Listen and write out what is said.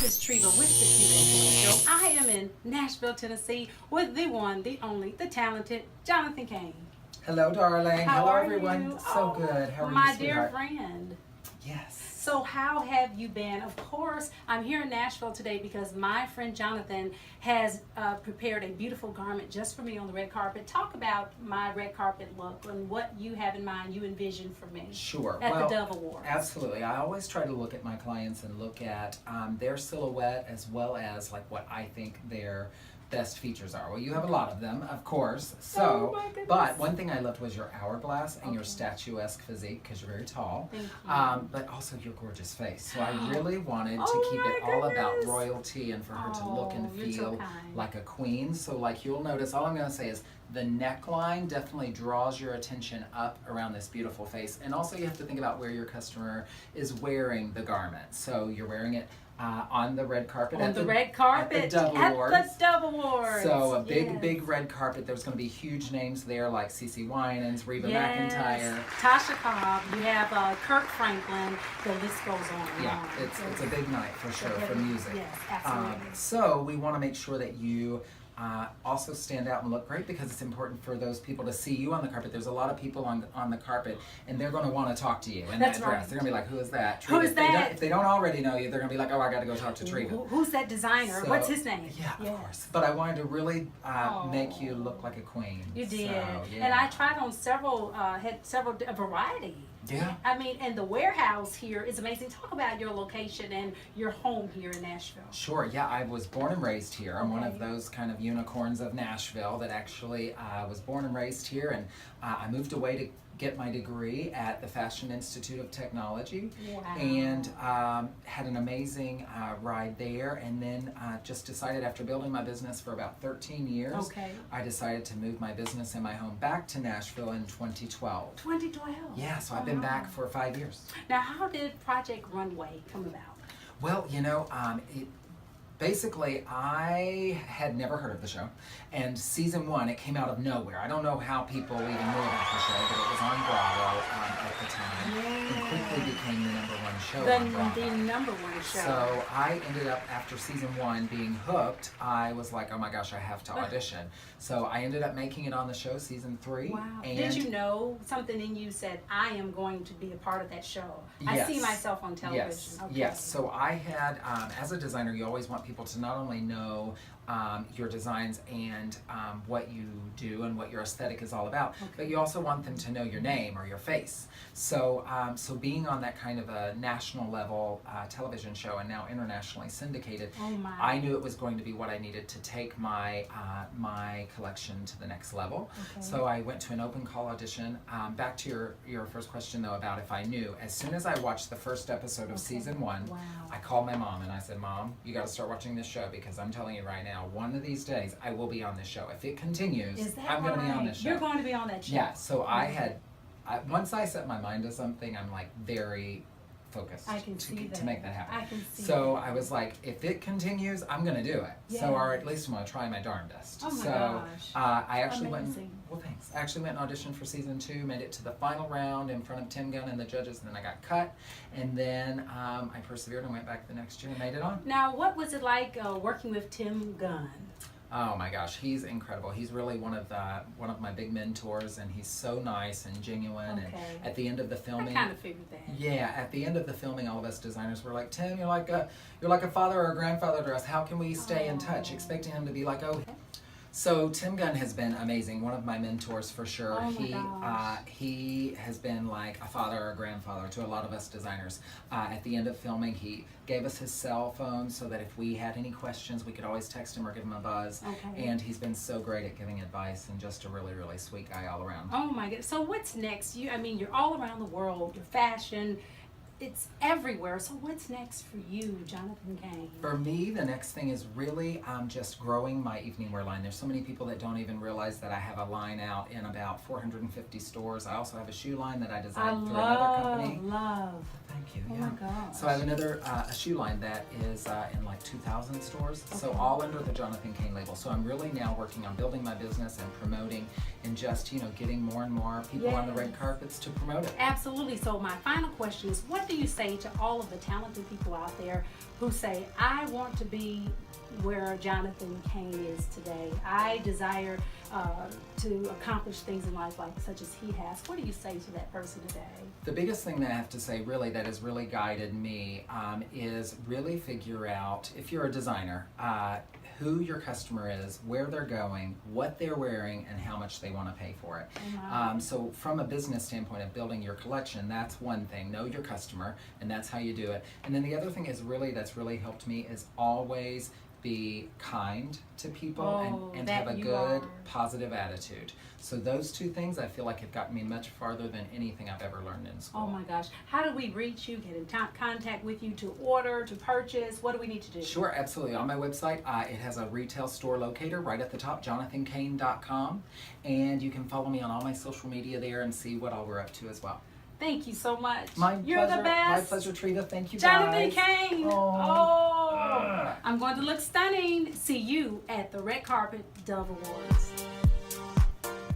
is Treva with the Q&A Show. I am in Nashville, Tennessee with the one, the only, the talented Johnathan Kayne. Hello, darling. How Hello, are everyone. you? So good. How are my you, dear sweetheart? friend. Yes. So how have you been? Of course, I'm here in Nashville today because my friend Johnathan has prepared a beautiful garment just for me on the red carpet. Talk about my red carpet look and what you have in mind, you envision for me. Sure. At well, the Dove Awards. Absolutely. I always try to look at my clients and look at their silhouette as well as like what I think their best features are. Well, you have a lot of them, of course. So, Oh my goodness. but one thing I loved was your hourglass and your Okay. statuesque physique because you're very tall. Thank you. But also your gorgeous face. So I really wanted to Oh keep my it all about goodness. royalty and for her to look and Oh, you're so feel kind. like a queen. So like you'll notice, all I'm going to say is the neckline definitely draws your attention up around this beautiful face. And also you have to think about where your customer is wearing the garment. So you're wearing it on the red carpet. On the red carpet At the Dove at Awards. the Dove Awards. So a big, Yes. big red carpet. There's going to be huge names there like CeCe Winans, Reba Yes. McEntire. Tasha Cobb. You have Kirk Franklin. The list goes on and Yeah, on. it's a big night for sure for heavy- music. Yes, absolutely. So we want to make sure that you also stand out and look great because it's important for those people to see you on the carpet. There's a lot of people on the carpet and they're going to want to talk to you in That's that dress. right. They're going to be like, who is that? Who is that? If they don't already know you, they're going to be like, oh, I got to go talk to Treva. Who's that designer? So- What's his name? Yeah, Yes. of course. But I wanted to really Oh. make you look like a queen. You did, So, yeah. and I tried on several, a variety. Yeah. I mean, and the warehouse here is amazing. Talk about your location and your home here in Nashville. Sure, yeah, I was born and raised here. I'm one of Okay. those kind of unicorns of Nashville that actually was born and raised here, and I moved away to get my degree at the Fashion Institute of Technology, Wow. and had an amazing ride there, and then just decided after building my business for about 13 years, Okay. I decided to move my business and my home back to Nashville in 2012. 2012. Yeah, so I've been back for 5 years. Now, how did Project Runway come about? Well, basically, I had never heard of the show, and season 1, it came out of nowhere. I don't know how people even knew about the show, but it was on Bravo at the time, and quickly became the #1 show on Bravo. The number one show. So I ended up, after season 1, being hooked. I was like, oh my gosh, I have to audition. So I ended up making it on the show, season 3. Wow. And Did you know something in you said, I am going to be a part of that show? I see Yes. myself on television. Yes, Okay. yes. So I had, as a designer, you always want people to not only know your designs and what you do and what your aesthetic is all about, but you also want them to know your name or your face. So, so being on that kind of a national level television show and now internationally syndicated, Oh my. I knew it was going to be what I needed to take my my collection to the next level. Okay. So I went to an open call audition. Back to your first question though about if I knew. As soon as I watched the first episode of season 1, Wow. I called my mom and I said, Mom, you got to start watching this show because I'm telling you right now, one of these days I will be on this show. If it continues, Is that I'm going to be on right? this show. You're going to be on that show. Yeah. So once I set my mind to something, I'm like very focused I can to, see to that. make that happen. I can see So that. I was like, if it continues, I'm going to do it. Yeah. So, or at least I'm going to try my darndest. Oh my so, gosh. I actually Amazing. well, thanks. I actually went and auditioned for season 2, made it to the final round in front of Tim Gunn and the judges, and then I got cut. And then I persevered and went back the next year and made it on. Now, what was it like working with Tim Gunn? Oh my gosh, he's incredible. He's really one of my big mentors, and he's so nice and genuine. Okay. And at the end of the filming, I kind of figured that. yeah, at the end of the filming, all of us designers were like, Tim, you're like a father or a grandfather to us. How can we stay in touch? Oh. Expecting him to be like, oh. So Tim Gunn has been amazing, one of my mentors for sure. Oh my gosh. He has been like a father or a grandfather to a lot of us designers. At the end of filming, he gave us his cell phone so that if we had any questions, we could always text him or give him a buzz. Okay. And he's been so great at giving advice and just a really, really sweet guy all around. Oh my goodness. So what's next? You're all around the world. Your fashion, it's everywhere. So what's next for you, Johnathan Kayne? For me, the next thing is really just growing my evening wear line. There's so many people that don't even realize that I have a line out in about 450 stores. I also have a shoe line that I designed through another company. love. Thank you. Oh Yeah. my gosh. So I have another a shoe line that is in like 2,000 stores. So all under the Johnathan Kayne label. So I'm really now working on building my business and promoting and just getting more and more people on the red carpets to promote it. Absolutely. So my final question is, what do you say to all of the talented people out there who say, I want to be where Johnathan Kayne is today. I desire to accomplish things in life like such as he has. What do you say to that person today? The biggest thing that I have to say really that has really guided me is really figure out, if you're a designer, who your customer is, where they're going, what they're wearing, and how much they want to pay for it. So from a business standpoint of building your collection, that's one thing. Know your customer, and that's how you do it. And then the other thing is that's really helped me is always be kind to people and have a good positive attitude. So those two things I feel like have gotten me much farther than anything I've ever learned in school. Oh my gosh. How do we reach you, get in contact with you to order, to purchase? What do we need to do? Sure, absolutely. On my website, it has a retail store locator right at the top, JonathanKayne.com. And you can follow me on all my social media there and see what all we're up to as well. Thank you so much. You're the best. My pleasure, Treva. Thank you, Johnathan guys. Kayne. I'm going to look stunning. See you at the Red Carpet Dove Awards.